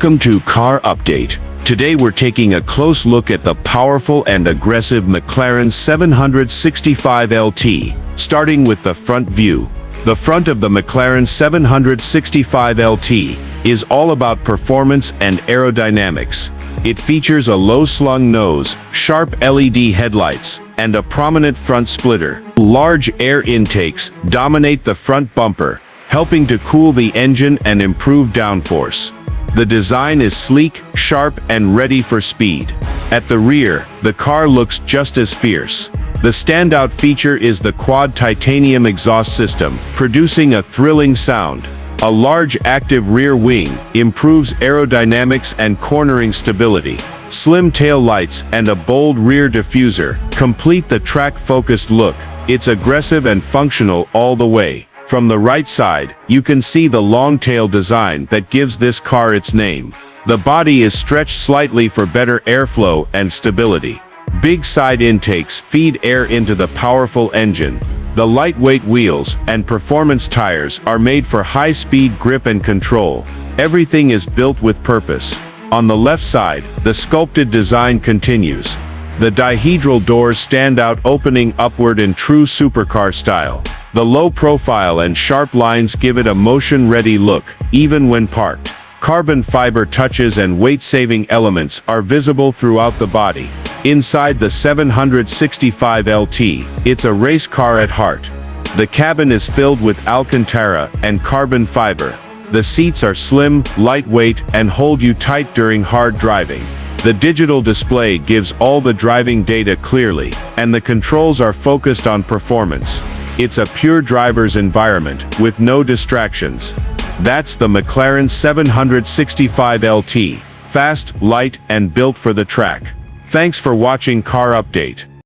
Welcome to Car Update. Today we're taking a close look at the powerful and aggressive McLaren 765LT, starting with the front view. The front of the McLaren 765LT is all about performance and aerodynamics. It features a low-slung nose, sharp LED headlights, and a prominent front splitter. Large air intakes dominate the front bumper, helping to cool the engine and improve downforce. The design is sleek, sharp, and ready for speed. At the rear, the car looks just as fierce. The standout feature is the quad titanium exhaust system, producing a thrilling sound. A large active rear wing improves aerodynamics and cornering stability. Slim tail lights and a bold rear diffuser complete the track-focused look. It's aggressive and functional all the way. From the right side, you can see the long tail design that gives this car its name. The body is stretched slightly for better airflow and stability. Big side intakes feed air into the powerful engine. The lightweight wheels and performance tires are made for high-speed grip and control. Everything is built with purpose. On the left side, the sculpted design continues. The dihedral doors stand out, opening upward in true supercar style. The low profile and sharp lines give it a motion-ready look, even when parked. Carbon fiber touches and weight-saving elements are visible throughout the body. Inside the 765LT, it's a race car at heart. The cabin is filled with Alcantara and carbon fiber. The seats are slim, lightweight, and hold you tight during hard driving. The digital display gives all the driving data clearly, and the controls are focused on performance. It's a pure driver's environment, with no distractions. That's the McLaren 765LT, fast, light, and built for the track. Thanks for watching Car Update.